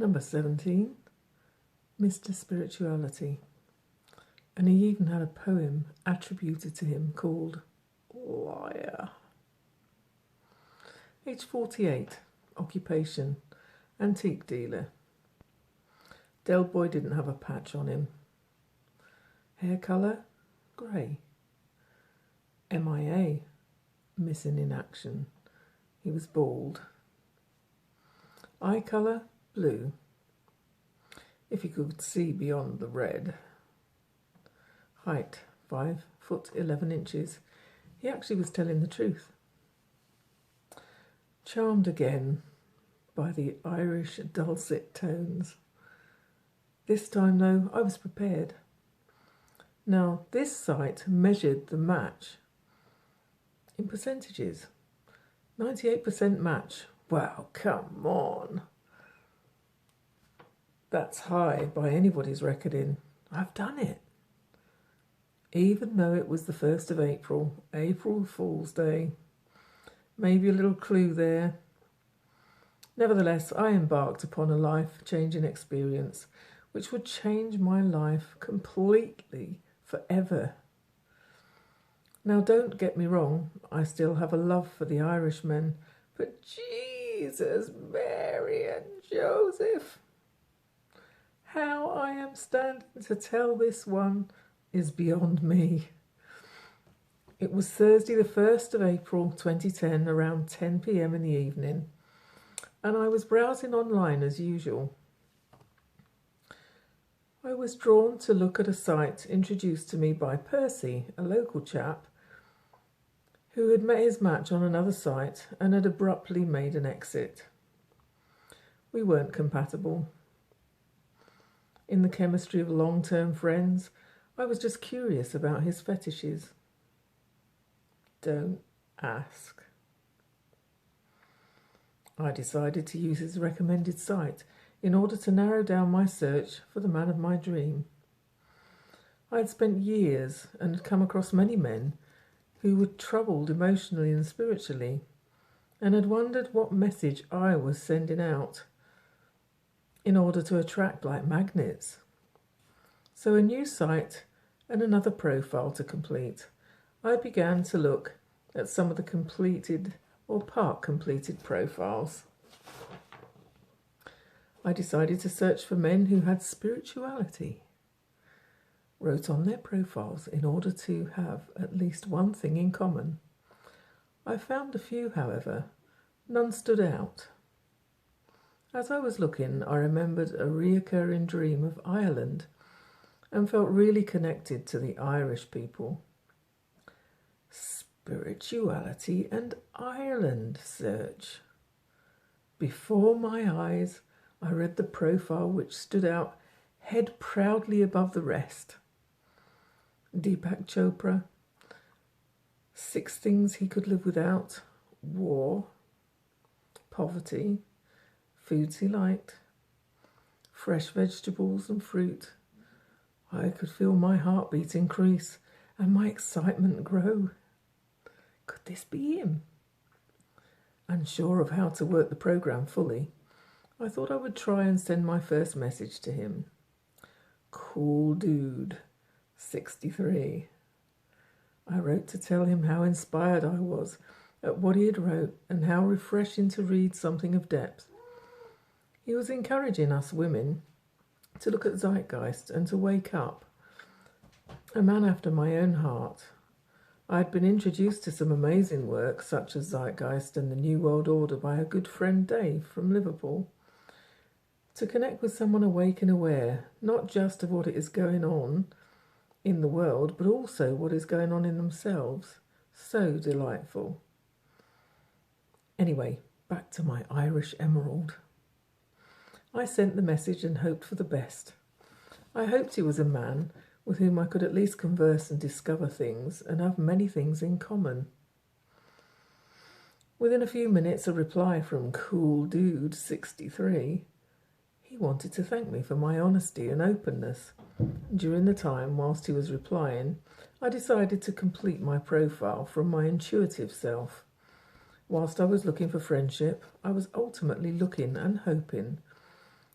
Number 17, Mr. Spirituality. And he even had a poem attributed to him called Liar. Age 48, occupation, antique dealer. Del Boy didn't have a patch on him. Hair colour, grey. MIA, missing in action. He was bald. Eye colour, blue. If he could see beyond the red. Height, 5 foot 11 inches. He actually was telling the truth. Charmed again by the Irish dulcet tones. This time, though, I was prepared. Now, this site measured the match in percentages. 98% match. Wow, come on. That's high by anybody's reckoning. I've done it. Even though it was the 1st of April, April Fool's Day. Maybe a little clue there. Nevertheless, I embarked upon a life-changing experience which would change my life completely, forever. Now, don't get me wrong, I still have a love for the Irishmen, but Jesus, Mary and Joseph, how I am standing to tell this one is beyond me. It was Thursday the 1st of April 2010, around 10 p.m. in the evening, and I was browsing online as usual. I was drawn to look at a site introduced to me by Percy, a local chap, who had met his match on another site and had abruptly made an exit. We weren't compatible. In the chemistry of long-term friends, I was just curious about his fetishes. Don't ask. I decided to use his recommended site in order to narrow down my search for the man of my dream. I had spent years and had come across many men who were troubled emotionally and spiritually, and had wondered what message I was sending out in order to attract like magnets. So a new site and another profile to complete, I began to look at some of the completed or part completed profiles. I decided to search for men who had spirituality, wrote on their profiles in order to have at least one thing in common. I found a few, however. None stood out. As I was looking, I remembered a reoccurring dream of Ireland and felt really connected to the Irish people. Spirituality and Ireland search. Before my eyes, I read the profile which stood out, head proudly above the rest. Deepak Chopra, 6 things he could live without: war, poverty, foods he liked, fresh vegetables and fruit. I could feel my heartbeat increase and my excitement grow. Could this be him? Unsure of how to work the program fully, I thought I would try and send my first message to him. Cool dude, 63. I wrote to tell him how inspired I was at what he had wrote and how refreshing to read something of depth. He was encouraging us women to look at zeitgeist and to wake up. A man after my own heart. I had been introduced to some amazing work such as Zeitgeist and the New World Order by a good friend Dave from Liverpool. To connect with someone awake and aware, not just of what is going on in the world, but also what is going on in themselves. So delightful. Anyway, back to my Irish emerald. I sent the message and hoped for the best. I hoped he was a man with whom I could at least converse and discover things and have many things in common. Within a few minutes, a reply from Cool Dude 63. He wanted to thank me for my honesty and openness. During the time whilst he was replying, I decided to complete my profile from my intuitive self. Whilst I was looking for friendship, I was ultimately looking and hoping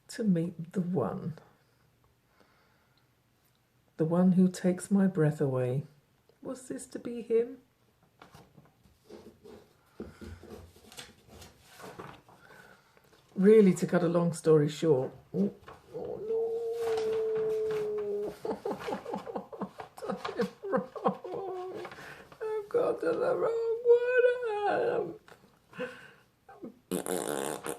to meet the one who takes my breath away. Was this to be him? Really, to cut a long story short, oh no, I've done it wrong. I've got to the wrong one.